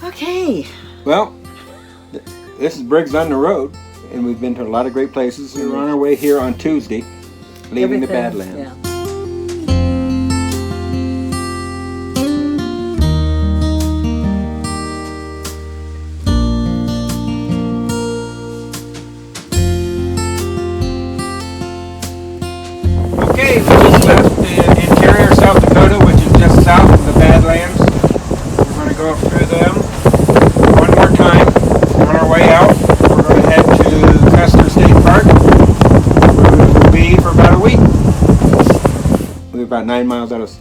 Okay. Well, this is Briggs on the road, and we've been to a lot of great places. We're on our way here on Tuesday, leaving the Badlands. Yeah. Okay, we just left the interior South Dakota, which is just south of the Badlands. We're going to go through them one more time. On our way out, we're going to head to Custer State Park, where we will be for about a week. We're about 9 miles out of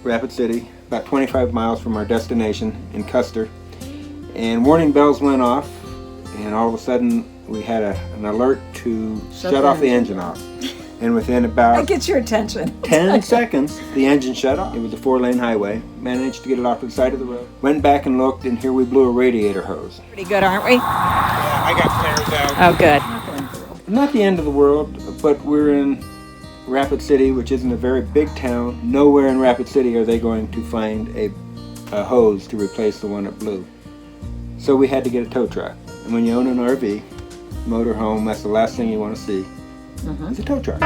Rapid City, about 25 miles from our destination in Custer. And warning bells went off, and all of a sudden we had an alert to shut off the engine off. And within about That gets your attention. 10 seconds, the engine shut off. It was a 4-lane highway. Managed to get it off to the side of the road. Went back and looked, and here we blew a radiator hose. Pretty good, aren't we? Yeah, I got flares out. Oh, good. Not the end of the world, but we're in Rapid City, which isn't a very big town. Nowhere in Rapid City are they going to find a hose to replace the one that blew. So we had to get a tow truck. And when you own an RV, motorhome, that's the last thing you want to see. It's a tow truck.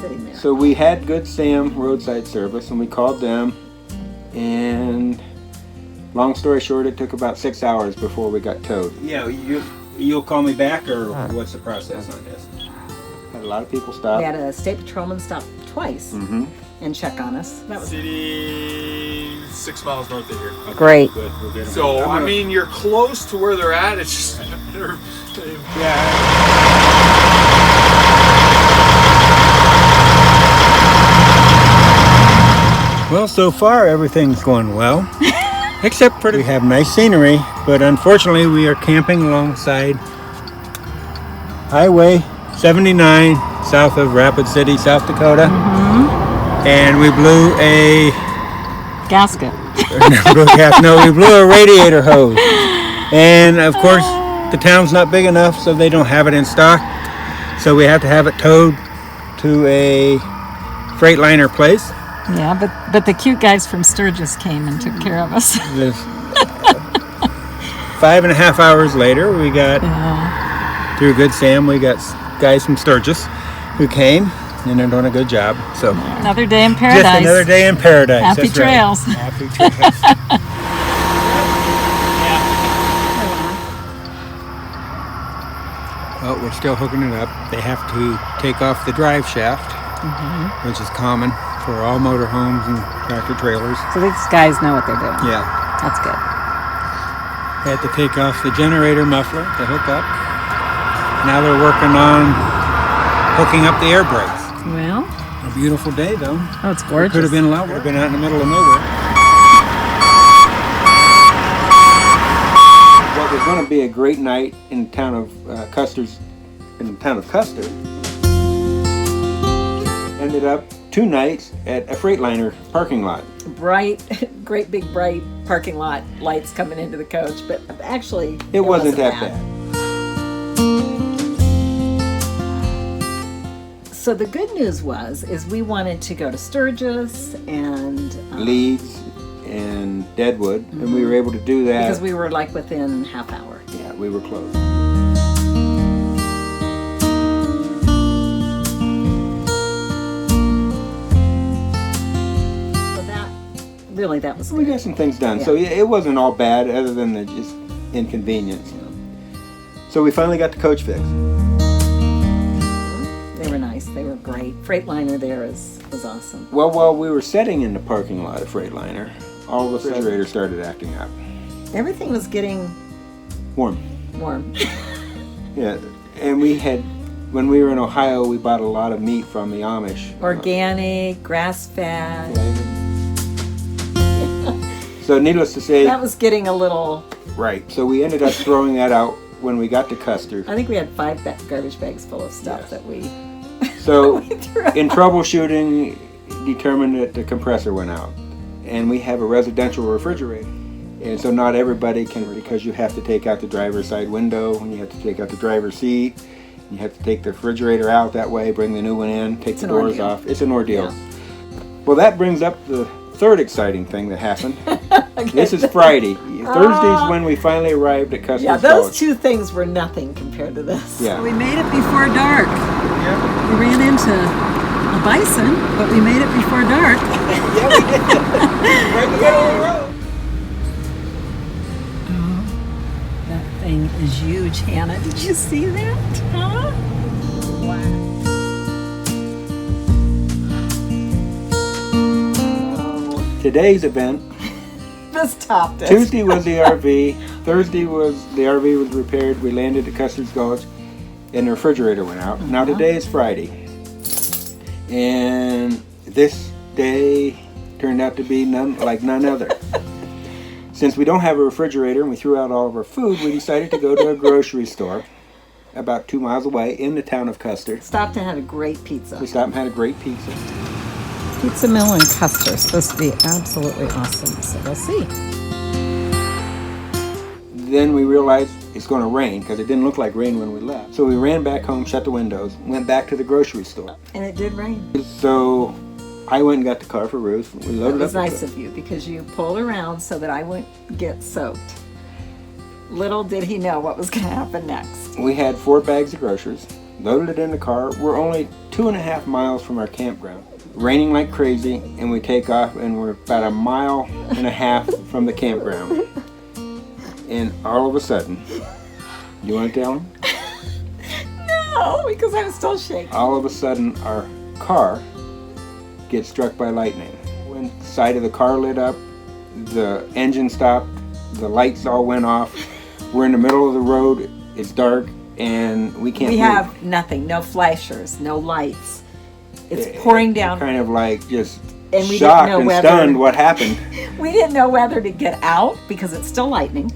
Sitting there. So we had Good Sam roadside service, and we called them, and long story short, it took about 6 hours before we got towed. Yeah, you'll call me back, or what's the process on this? Had a lot of people stop. We had a state patrolman stop twice and check on us. That was City 6 miles north of here. Okay, great. Good. We'll get them. So I mean, you're close to where they're at. It's just yeah. Well, so far everything's going well, except for we have nice scenery, but unfortunately we are camping alongside Highway 79 south of Rapid City, South Dakota, and we blew a gasket. we blew a radiator hose, and of course the town's not big enough, so they don't have it in stock, so we have to have it towed to a Freightliner place. Yeah, but the cute guys from Sturgis came and took care of us. 5.5 hours later, we got, through Good Sam, we got guys from Sturgis who came, and they're doing a good job. So Another day in paradise. Just another day in paradise. Happy That's trails. Right. Happy trails. Well, we're still hooking it up. They have to take off the drive shaft, which is common for all motorhomes and tractor trailers. So these guys know what they're doing. Yeah. That's good. They had to take off the generator muffler to hook up. Now they're working on hooking up the air brakes. Well, A beautiful day, though. oh, it's gorgeous. Could have been a lot. Could have been out in the middle of nowhere. What was going to be a great night in the town of Custer ended up 2 nights at a Freightliner parking lot. Great big bright parking lot lights coming into the coach, but actually It wasn't that bad. So the good news is we wanted to go to Sturgis and Leeds and Deadwood, and we were able to do that because we were like within half hour. Yeah, we were close. That was good. We got some things done, so yeah, it wasn't all bad, other than the just inconvenience. So we finally got the coach fixed. They were nice. They were great. Freightliner there was awesome. Well, while we were sitting in the parking lot of Freightliner, all of a sudden the refrigerator started acting up. Everything was getting warm. Yeah, and when we were in Ohio, we bought a lot of meat from the Amish. Organic, grass-fed. So needless to say, that was getting a little... Right. So we ended up throwing that out when we got to Custer. I think we had 5 garbage bags full of stuff that we... So in troubleshooting, determined that the compressor went out. And we have a residential refrigerator. And so not everybody can, because you have to take out the driver's side window, and you have to take out the driver's seat, you have to take the refrigerator out that way, bring the new one in, take the doors off. It's an ordeal. Yeah. Well, that brings up the third exciting thing that happened. This is Friday. Thursday's when we finally arrived at Custer's Yeah, those College. two things were nothing compared to this. Yeah. We made it before dark. Yeah. We ran into a bison, but we made it before dark. Yeah, we did. Right in the middle of the road. Oh, that thing is huge, Hannah. Did you see that? Huh? Wow. Today's event, This topped it. Tuesday was the RV, Thursday was the RV was repaired, we landed at Custer's Gulch, and the refrigerator went out. Now today is Friday, and this day turned out to be none other. Since we don't have a refrigerator and we threw out all of our food, we decided to go to a grocery store about 2 miles away in the town of Custer. Stopped and had a great pizza. We stopped and had a great pizza. Pizza Mill in Custer is supposed to be absolutely awesome, so we'll see. Then we realized it's going to rain because it didn't look like rain when we left. So we ran back home, shut the windows, went back to the grocery store. And it did rain. So I went and got the car for Ruth. We That loaded was up. nice of you because you pulled around so that I wouldn't get soaked. Little did he know what was going to happen next. We had 4 bags of groceries, loaded it in the car. We're only 2.5 miles from our campground. Raining like crazy, and we take off, and we're about 1.5 miles from the campground. And all of a sudden, you want to tell them? No, because I was still shaking. All of a sudden, our car gets struck by lightning. When the side of the car lit up, the engine stopped, the lights all went off. We're in the middle of the road, it's dark, and we can't We move. have nothing, no flashers, no lights. It's pouring down. Kind of like just And we didn't shocked know and whether- stunned what happened. We didn't know whether to get out because it's still lightning,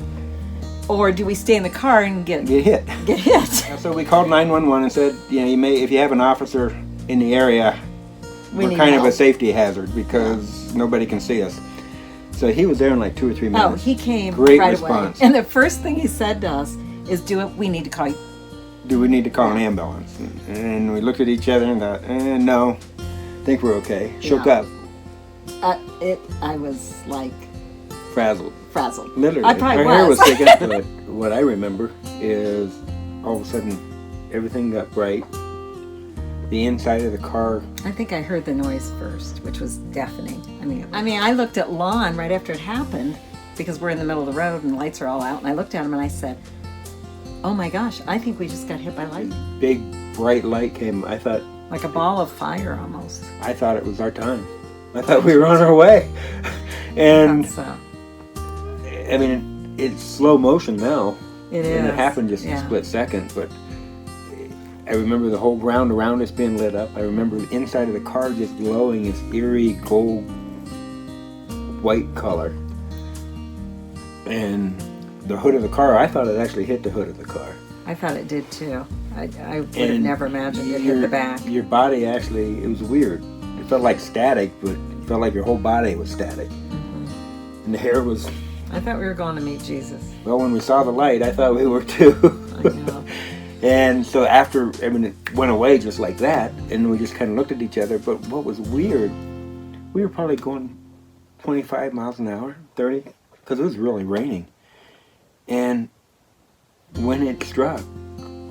or do we stay in the car and get Get hit. hit? So we called 911 and said, you may, if you have an officer in the area, We we're need kind of help. a safety hazard because nobody can see us. So he was there in like 2 or 3 Oh, minutes. he came Great right response. away. And the first thing he said to us is, we need to call you. Do we need to call an ambulance? And we looked at each other and thought, no, I think we're okay. Shook Yeah. up, I was like frazzled. frazzled. Literally. I probably Our hair was was. sticking. But what I remember is all of a sudden everything got bright. The inside of the car, I think I heard the noise first, which was deafening. I mean, I looked at Lon right after it happened because we're in the middle of the road and the lights are all out. And I looked at him and I said, "Oh my gosh, I think we just got hit by lightning, big bright light came. I thought like a ball of fire almost." it was our time. I thought we were on our way. And So I mean, it's slow motion now. it And is. it happened just a split second, but I remember the whole ground around us being lit up. I remember the inside of the car just glowing this eerie gold white color. And the hood of the car, I thought it actually hit the hood of the car. I thought it did too. I would have And never imagined it hit the back. Your body actually, it was weird. It felt like static, but it felt like your whole body was static. And the hair was, I thought we were going to meet Jesus. well, when we saw the light, I thought we were too. I know. And so after, it went away just like that, and we just kind of looked at each other. But what was weird, we were probably going 25 miles an hour, 30, because it was really raining. And when it struck,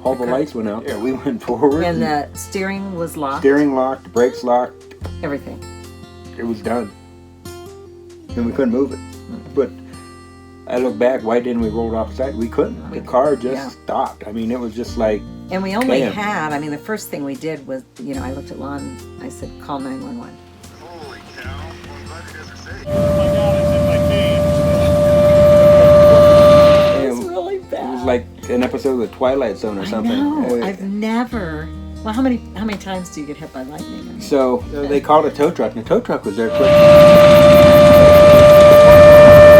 all the lights went out there. We went forward. And the steering was locked. Steering locked, brakes locked. Everything. It was done. And we couldn't move it. But I look back, why didn't we roll it off the side? We couldn't. The car just stopped. It was just like, And we only Bam. had, the first thing we did was, I looked at Lon, I said, call 911. Holy cow. I'm glad you guys are safe. it It's really bad. was like an episode of The Twilight Zone or something. I know. Uh, I've never. Well, how many times do you get hit by lightning? So they called a tow truck, and the tow truck was there quick.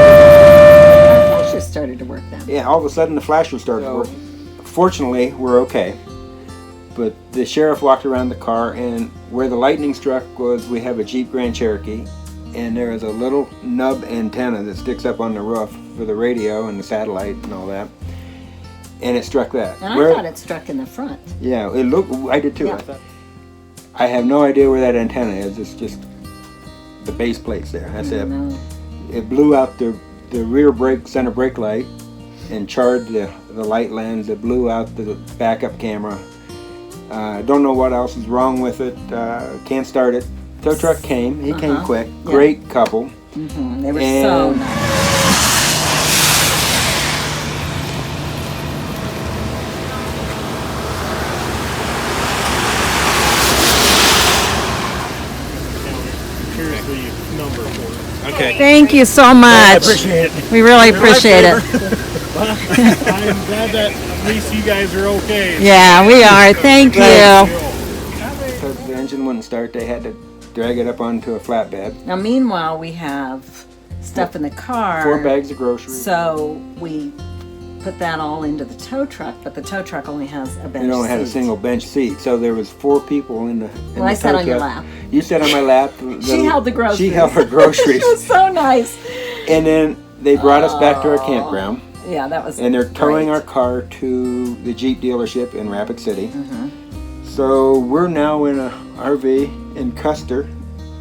Our flashers started to work then. Yeah, all of a sudden the flasher started working. Fortunately, we're okay. But the sheriff walked around the car, and where the lightning struck was, we have a Jeep Grand Cherokee, and there is a little nub antenna that sticks up on the roof for the radio and the satellite and all that. And it struck that. And I thought it struck in the front. Yeah, it looked. I did too. Yeah. I have no idea where that antenna is. It's just the base plates there. That's it. No. It blew out the rear brake, center brake light, and charred the light lens. It blew out the backup camera. Don't know what else is wrong with it. Can't start it. Tow truck came. He came quick. Yeah. Great couple. They were so And- nice. Here's the number for it. Okay. Thank you so much. Appreciate it. We really appreciate it. I'm glad that at least you guys are okay. Yeah, we are. Thank you. Because the engine wouldn't start, they had to drag it up onto a flatbed. Now, meanwhile, we have stuff in the car. 4 bags of groceries. So we put that all into the tow truck, but the tow truck only has a bench It only had a seat. single bench seat, so there was 4 people in the. Well, I sat on your lap. You sat on my lap. She held the groceries. She held her groceries, It was so nice. and then they brought us back to our campground, Yeah, that was. and they're towing great. our car to the Jeep dealership in Rapid City. Mm-hmm. So we're now in a RV in Custer,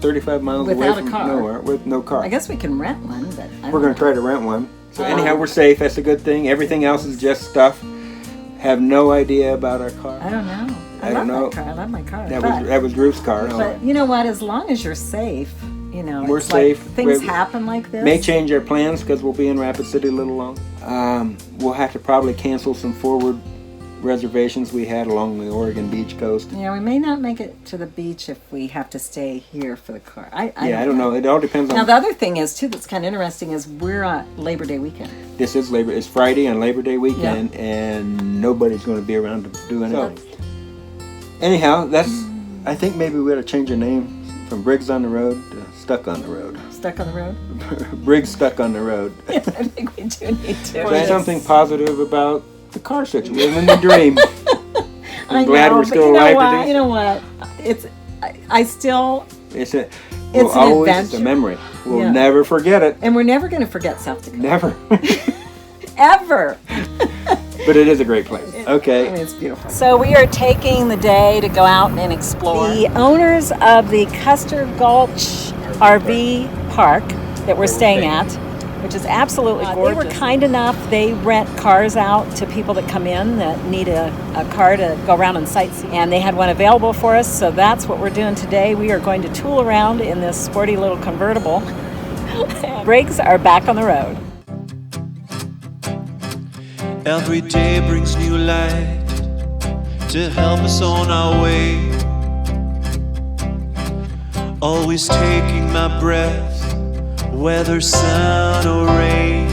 35 miles Without away a from car. nowhere, with no car. I guess we can rent one, but I We're don't going know. to try to rent one. So anyhow, we're safe. That's a good thing. Everything else is just stuff. Have no idea about our car. I don't know. I love don't know. my car. I love my car. That was Ruth's car. But you know what? As long as you're safe, you know, We're it's like safe. things We happen like this. May change our plans because we'll be in Rapid City a little long. We'll have to probably cancel some forward reservations we had along the Oregon beach coast. Yeah, we may not make it to the beach if we have to stay here for the car. I don't know. It all depends Now on. the other thing is too that's kind of interesting is we're on Labor Day weekend. This is It's Friday on Labor Day weekend, and nobody's going to be around to do anything. Anyhow, I think maybe we ought to change the name from Briggs on the Road to Stuck on the Road. Stuck on the road. Briggs Stuck on the Road. I think we do need to. Say something positive about the car situation and the dream. I'm glad we're still alive today. You know what? I still, It's a. It's We'll an always, it's a adventure. memory. We'll Yeah. never forget it. and we're never going to forget South Dakota. Never. Ever. But it is a great place. I Okay. mean, it's beautiful. So we are taking the day to go out and explore. The owners of the Custer Gulch RV Park that we're staying at, which is absolutely gorgeous. They were kind enough. They rent cars out to people that come in that need a car to go around and sightsee. And they had one available for us, so that's what we're doing today. We are going to tool around in this sporty little convertible. Briggs are back on the road. Every day brings new light to help us on our way. Always taking my breath, whether sun or rain.